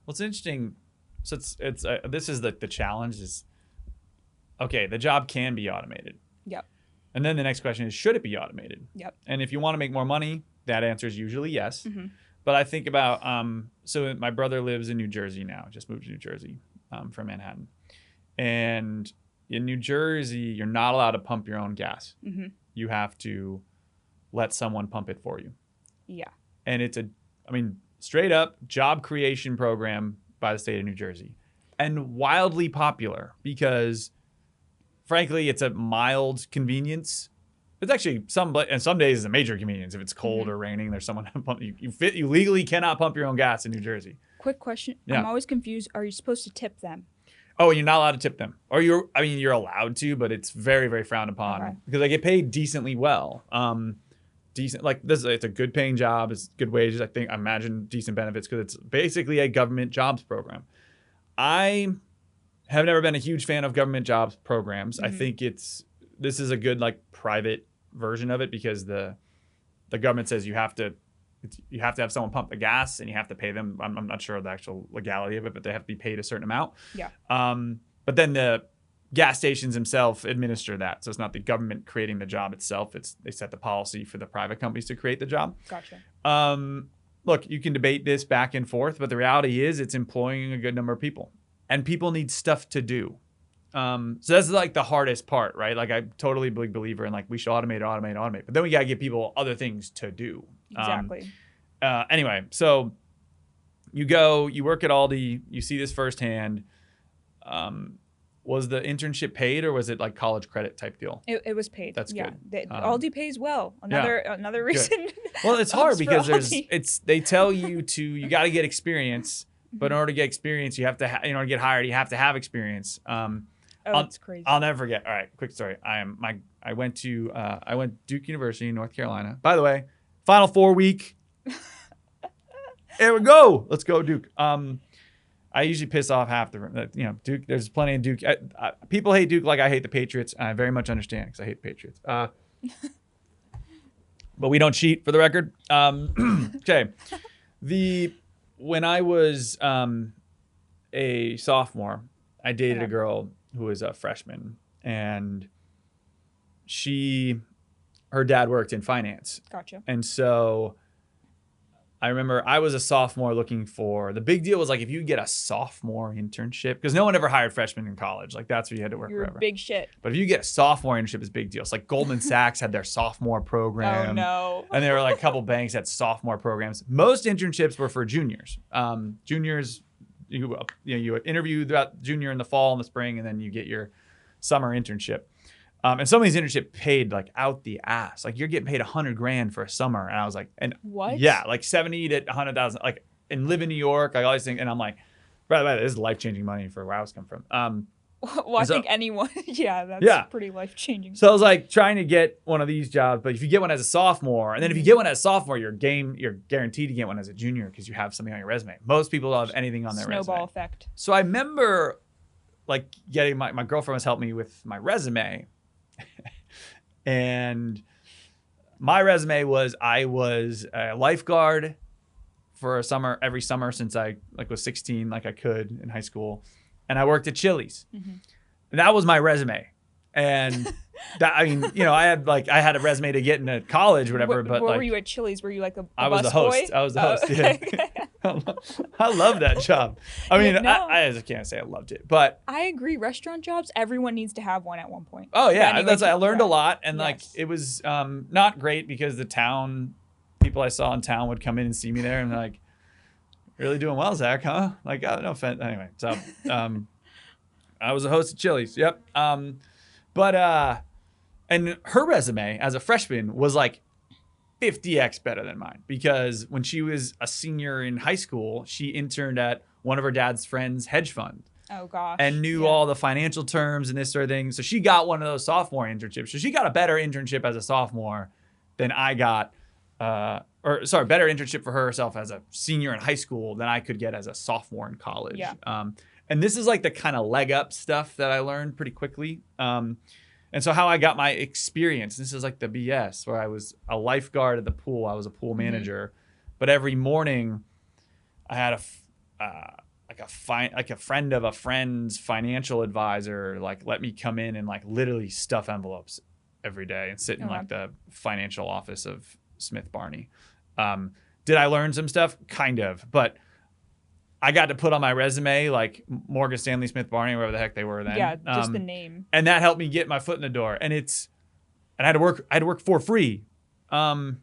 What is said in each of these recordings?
Well, it's interesting. So it's this is the challenge is, okay, the job can be automated. Yep. And then the next question is, should it be automated? Yep. And if you want to make more money, that answer is usually yes. Mm-hmm. But I think about, so my brother lives in New Jersey now, just moved to New Jersey from Manhattan. And in New Jersey, you're not allowed to pump your own gas. Mm-hmm. You have to let someone pump it for you. Yeah. And it's straight up job creation program by the state of New Jersey. And wildly popular because, frankly, it's a mild convenience. It's actually some days it's a major convenience. If it's cold or raining, there's someone to pump. You legally cannot pump your own gas in New Jersey. Quick question. Yeah. I'm always confused. Are you supposed to tip them? Oh, you're not allowed to tip them. Or you're allowed to, but it's very, very frowned upon because they get paid decently well. Decent, like this, it's a good paying job. It's good wages. I imagine decent benefits because it's basically a government jobs program. I have never been a huge fan of government jobs programs. Mm-hmm. I think this is a good like private version of it because the government says you have to have someone pump the gas and you have to pay them. I'm not sure of the actual legality of it, but they have to be paid a certain amount. Yeah. But then the gas stations themselves administer that. So it's not the government creating the job itself. They set the policy for the private companies to create the job. Gotcha. Look, you can debate this back and forth, but the reality is it's employing a good number of people. And people need stuff to do. So that's like the hardest part, right? Like I'm totally a big believer in like we should automate. But then we got to give people other things to do. Exactly. Anyway, so you go, you work at Aldi, you see this firsthand. Was the internship paid or was it like college credit type deal? It was paid. That's good. Aldi pays well. Another reason. Well, it's hard because Aldi. they tell you you got to get experience, but in order to get experience, you have to in order to get hired, you have to have experience. It's crazy. I'll never forget. All right, quick story. I went to Duke University in North Carolina. By the way, Final Four week. There we go. Let's go, Duke. I usually piss off half the room. Duke. There's plenty of Duke. People hate Duke like I hate the Patriots. I very much understand because I hate the Patriots. But we don't cheat, for the record. Okay. When I was a sophomore, I dated a girl who was a freshman, and her dad worked in finance. Gotcha. And so I remember I was a sophomore looking for, the big deal was like if you get a sophomore internship, because no one ever hired freshmen in college. Like that's where you had to work forever. Big shit. But if you get a sophomore internship, it's a big deal. It's like Goldman Sachs had their sophomore program. Oh no. And there were like a couple banks that had sophomore programs. Most internships were for juniors. Juniors, you interview throughout junior in the fall and the spring, and then you get your summer internship. And some of these internships paid like out the ass. Like you're getting paid $100,000 for a summer. And I was like, and what? Yeah, like 70 to 100,000, like, and live in New York, like all these things. And I'm like, by the way, this is life-changing money for where I was come from. Well, I think anyone, that's pretty life-changing. So I was like trying to get one of these jobs, but if you get one as a sophomore, and then if you get one as a sophomore, you're guaranteed to get one as a junior because you have something on your resume. Most people don't have anything on their resume. Snowball effect. So I remember like getting my girlfriend was helping me with my resume. And my resume was I was a lifeguard for a summer, every summer since I was 16, like I could in high school. And I worked at Chili's. Mm-hmm. And that was my resume. And that, I had a resume to get into college or whatever. But were you at Chili's? Were you like a I was the host. Boy? I was the host. Okay. Yeah. I love that job. I mean, I can't say I loved it, but I agree. Restaurant jobs, everyone needs to have one at one point. Oh yeah, I learned a lot, and like it was not great because the town people I saw in town would come in and see me there and they're like, really doing well, Zach, huh? Like, no offense. Anyway, so I was a host at Chili's. Yep. But and her resume as a freshman was like 50x better than mine because when she was a senior in high school, she interned at one of her dad's friends' hedge fund. Oh gosh. And knew all the financial terms and this sort of thing. So she got one of those sophomore internships. So she got a better internship as a sophomore than I got, better internship for herself as a senior in high school than I could get as a sophomore in college. Yeah. And this is like the kind of leg up stuff that I learned pretty quickly. And so how I got my experience, this is like the BS where I was a lifeguard at the pool. I was a pool manager, but every morning I had like a friend of a friend's financial advisor, like let me come in and like literally stuff envelopes every day and sit in like the financial office of Smith Barney. Did I learn some stuff? Kind of, but I got to put on my resume like Morgan Stanley, Smith Barney, wherever the heck they were then. Yeah, just the name. And that helped me get my foot in the door. And I had to work for free. And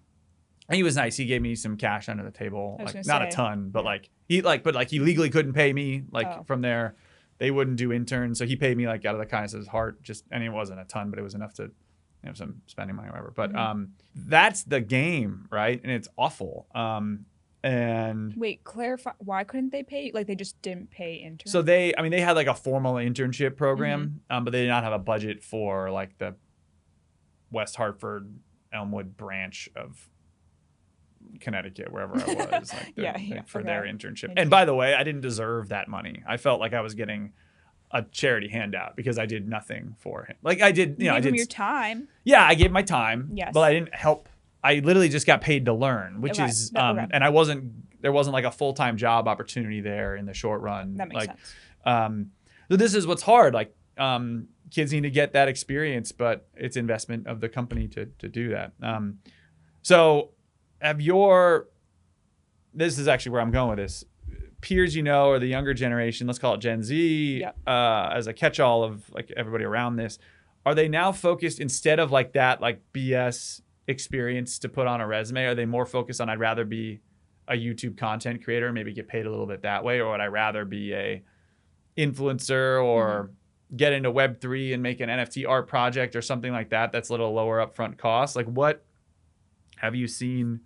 he was nice. He gave me some cash under the table, like not a ton, but he legally couldn't pay me from there. They wouldn't do interns, so he paid me like out of the kindness of his heart. And it wasn't a ton, but it was enough to have some spending money or whatever. But that's the game, right? And it's awful. And wait, clarify, why couldn't they pay? Like they just didn't pay interns? So they had like a formal internship program, but they did not have a budget for like the West Hartford, Elmwood branch of Connecticut, wherever I was, for their internship. And by the way, I didn't deserve that money. I felt like I was getting a charity handout because I did nothing for him. Like I did, I did your time. Yeah, I gave my time. Yes, but I didn't help. I literally just got paid to learn, which is, and there wasn't like a full-time job opportunity there in the short run. That makes sense. So this is what's hard. Like kids need to get that experience, but it's investment of the company to do that. So this is actually where I'm going with this. Peers, or the younger generation, let's call it Gen Z, as a catch-all of like everybody around this, are they now focused instead of like that, like BS experience to put on a resume? Are they more focused on I'd rather be a YouTube content creator, maybe get paid a little bit that way, or would I rather be a influencer or get into Web3 and make an NFT art project or something like that that's a little lower upfront cost? Like what have you seen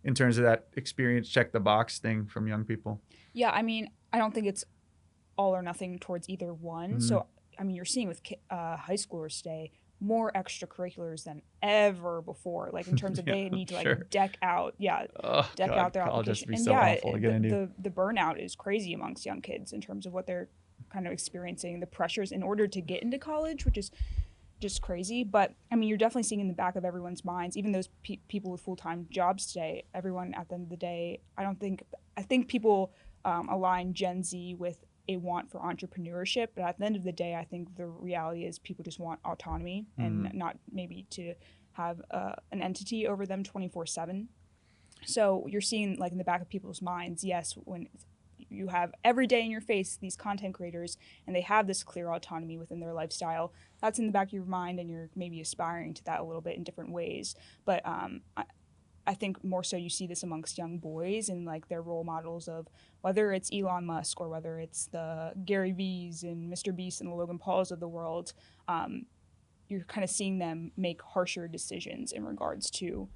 in terms of that experience check the box thing from young people? Yeah, I mean, I don't think it's all or nothing towards either one. So, I mean, you're seeing with high schoolers today more extracurriculars than ever before, like in terms of they need to like deck out out their application. And the burnout is crazy amongst young kids in terms of what they're kind of experiencing, the pressures in order to get into college, which is just crazy. But I mean, you're definitely seeing in the back of everyone's minds, even those people with full-time jobs today, everyone at the end of the day, I think people align Gen Z with a want for entrepreneurship, but at the end of the day, I think the reality is people just want autonomy and not maybe to have an entity over them 24/7. So you're seeing like in the back of people's minds, yes, when you have every day in your face these content creators and they have this clear autonomy within their lifestyle, that's in the back of your mind and you're maybe aspiring to that a little bit in different ways. But I think more so you see this amongst young boys and like their role models of whether it's Elon Musk or whether it's the Gary V's and Mr. Beast and the Logan Pauls of the world. You're kind of seeing them make harsher decisions in regards to,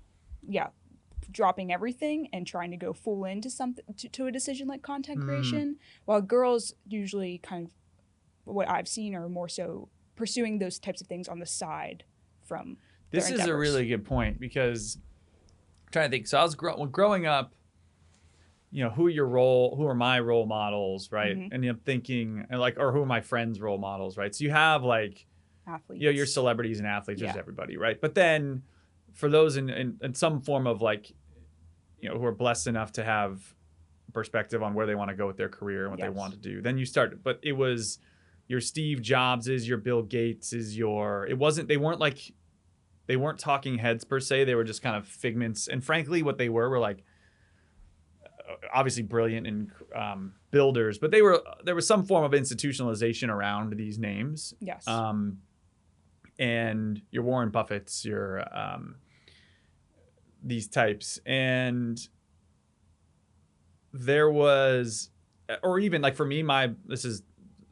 dropping everything and trying to go full into something to a decision like content creation, while girls usually kind of what I've seen are more so pursuing those types of things on the side from their This is endeavors. a really good point because I'm trying to think. So I was growing up, who are my role models, right? And I'm thinking like, or who are my friends' role models, right? So you have like athletes, your celebrities and athletes, just everybody, right? But then for those in some form of like, who are blessed enough to have perspective on where they want to go with their career and what they want to do, then you start. But it was your Steve Jobses, your Bill Gateses, they weren't talking heads per se. They were just kind of figments. And frankly, what they were like obviously brilliant and builders, but there was some form of institutionalization around these names. Yes. And your Warren Buffetts, your these types. And there was, or even like for me, this is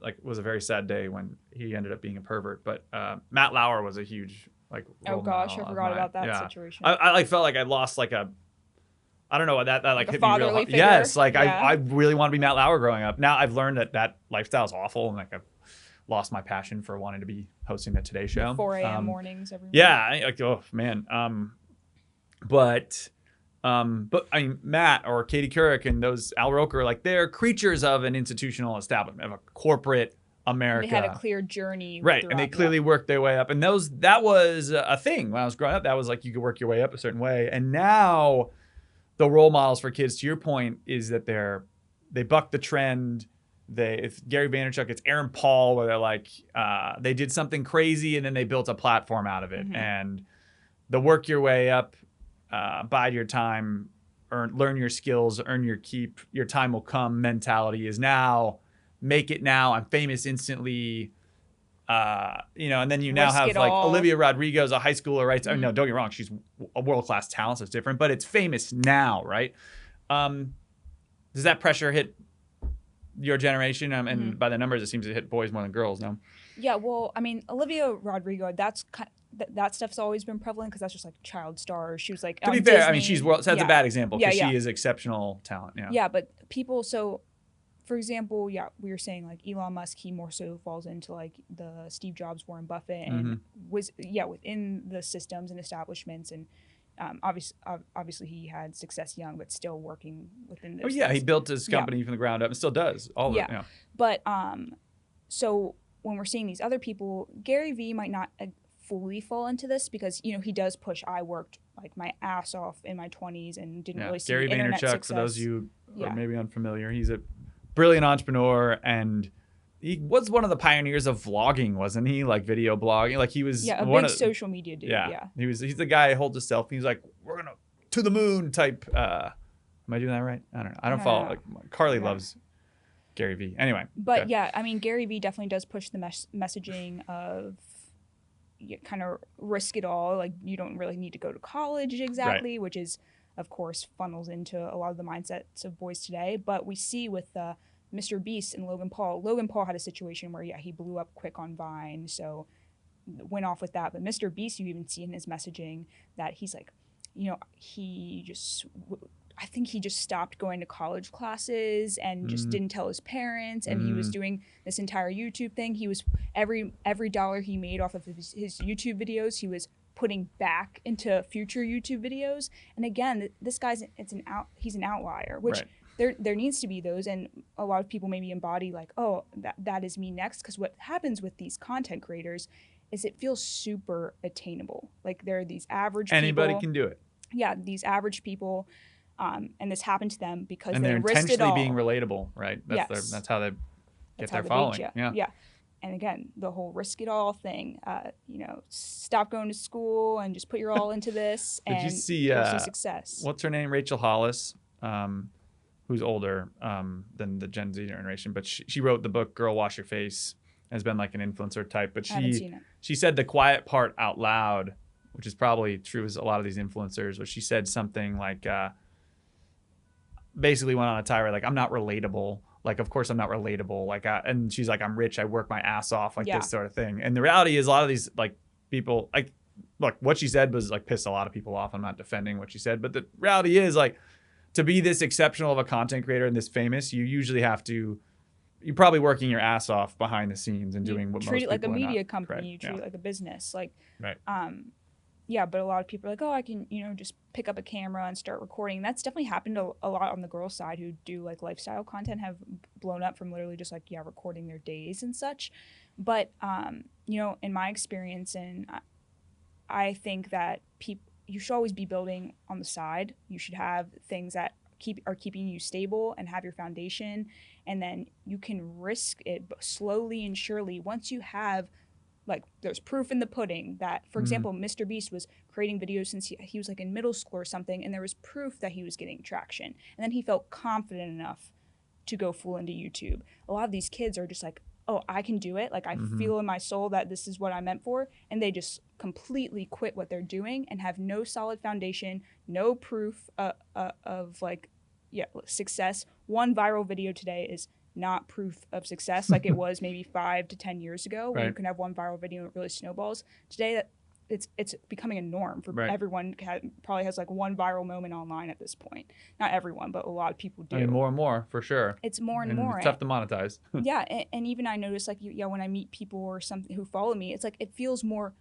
like was a very sad day when he ended up being a pervert, but Matt Lauer was a huge like oh gosh, I forgot about that situation. I like felt like I lost like I don't know, that like hit me real hard. Figure. Yes, like I really want to be Matt Lauer growing up. Now I've learned that lifestyle is awful, and like I've lost my passion for wanting to be hosting the Today Show. 4 a.m. mornings every morning. Yeah, like oh man. But I mean Matt or Katie Couric and those Al Roker, like they're creatures of an institutional establishment, of a corporate America. They had a clear journey. Right, and they clearly worked their way up. And that was a thing when I was growing up. That was like you could work your way up a certain way. And now the role models for kids, to your point, is that they buck the trend. it's Gary Vaynerchuk, it's Aaron Paul, where they're like, they did something crazy and then they built a platform out of it. And the work your way up, bide your time, learn your skills, earn your keep, your time will come mentality is now, make it now, I'm famous instantly. And then you now have like Olivia Rodrigo's a high schooler, right? I mean, no, don't get me wrong, she's a world-class talent, so it's different, but it's famous now, right? Does that pressure hit your generation? And by the numbers, it seems to hit boys more than girls, no? Yeah, well, I mean, Olivia Rodrigo, that stuff's always been prevalent because that's just like child stars. She was like, to be fair, Disney. I mean, that's a bad example because she is exceptional talent. Yeah, but people, so for example, we were saying like Elon Musk, he more so falls into like the Steve Jobs, Warren Buffett, and was within the systems and establishments, and obviously he had success young, but still working within those. He built his company from the ground up and still does all of it. Yeah, but so when we're seeing these other people, Gary Vee might not fully fall into this because he does push. I worked like my ass off in my 20s and didn't really see Gary internet Vaynerchuk, success. for those of you who are maybe unfamiliar, he's a brilliant entrepreneur, and he was one of the pioneers of vlogging, wasn't he? Like video blogging, like he was a big social media dude. Yeah. He's the guy who holds a selfie. He's like, we're gonna to the moon type. Am I doing that right? I don't know. I don't follow. Like Carly loves Gary Vee. Anyway, but I mean, Gary Vee definitely does push the messaging of kind of risk it all. Like you don't really need to go to college exactly, which is of course funnels into a lot of the mindsets of boys today. But we see with Mr. Beast and Logan Paul. Logan Paul had a situation where he blew up quick on Vine, so went off with that. But Mr. Beast, you even see in his messaging that he's like, I think he just stopped going to college classes and just didn't tell his parents. And he was doing this entire YouTube thing. He was every dollar he made off of his YouTube videos, he was putting back into future YouTube videos. And again, this guy's he's an outlier, which there needs to be those. And a lot of people maybe embody like, oh, that is me next. Because what happens with these content creators is it feels super attainable. Like there are these average anybody people. Can do it. Yeah, these average people. And this happened to them because and they they're risked it all. intentionally being relatable, right? That's how they get their following. Yeah. And again, the whole risk it all thing. Stop going to school and just put your all into this. Did you see success? What's her name? Rachel Hollis, who's older than the Gen Z generation, but she wrote the book "Girl, Wash Your Face." Has been like an influencer type, but I haven't seen it. She said the quiet part out loud, which is probably true as a lot of these influencers. But she said something like. Basically went on a tirade like, I'm not relatable. Like, of course I'm not relatable. Like, and she's like, I'm rich. I work my ass off. Like this sort of thing. And the reality is a lot of these like people, like, look, what she said was like pissed a lot of people off. I'm not defending what she said, but the reality is like to be this exceptional of a content creator and this famous, you're probably working your ass off behind the scenes and doing what most people treat it like a media not, company. correct. You treat it like a business. Like, right. But a lot of people are like, oh, I can, just pick up a camera and start recording. That's definitely happened a lot on the girls' side who do like lifestyle content have blown up from literally just like, recording their days and such. But, in my experience, and I think that you should always be building on the side. You should have things that are keeping you stable and have your foundation. And then you can risk it slowly and surely once you have like there's proof in the pudding that, for example, Mr. Beast was creating videos since he was like in middle school or something, and there was proof that he was getting traction. And then he felt confident enough to go full into YouTube. A lot of these kids are just like, oh, I can do it. Like I feel in my soul that this is what I'm meant for. And they just completely quit what they're doing and have no solid foundation, no proof of success. One viral video today is not proof of success like it was maybe 5 to 10 years ago when you can have one viral video and it really snowballs. Today it's becoming a norm for everyone. Probably has like one viral moment online at this point. Not everyone, but a lot of people do. I mean, more and more for sure. It's more and more. It's tough to monetize. Yeah, and even I notice like when I meet people or something who follow me, it's like it feels more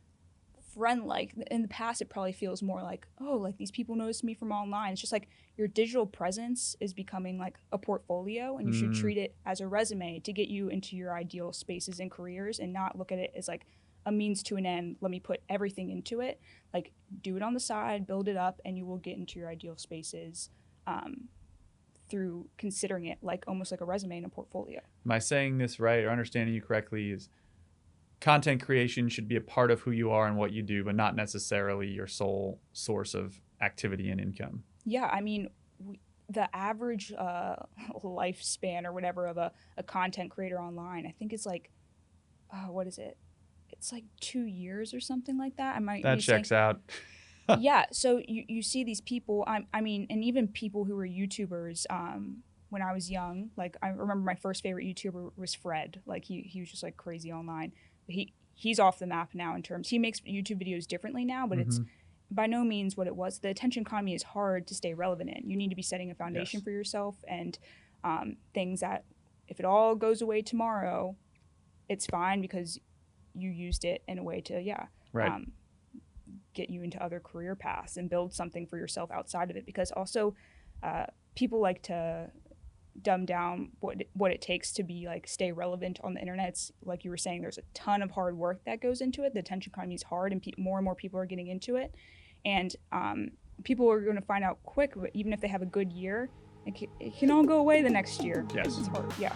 friend-like. In the past, it probably feels more like, oh, like these people notice me from online. It's just like your digital presence is becoming like a portfolio, and you should treat it as a resume to get you into your ideal spaces and careers, and not look at it as like a means to an end. Let me put everything into it. Like do it on the side, build it up, and you will get into your ideal spaces through considering it like almost like a resume and a portfolio. Am I saying this right or understanding you correctly? Is content creation should be a part of who you are and what you do, but not necessarily your sole source of activity and income. Yeah, I mean, the average lifespan or whatever of a content creator online, I think it's like, what is it? It's like 2 years or something like that. I might that be checks saying, out. yeah, so you see these people, I mean, and even people who were YouTubers when I was young, like I remember my first favorite YouTuber was Fred. Like he was just like crazy online. But he's off the map now in terms, he makes YouTube videos differently now, but it's by no means what it was. The attention economy is hard to stay relevant in. You need to be setting a foundation for yourself, and things that if it all goes away tomorrow, it's fine because you used it in a way to, get you into other career paths and build something for yourself outside of it. Because also people like to dumb down what it takes to be like stay relevant on the internet. It's like you were saying, there's a ton of hard work that goes into it. The attention economy is hard, and more and more people are getting into it, and people are going to find out quick, even if they have a good year, it can all go away the next year. Yes, it's hard. Yeah.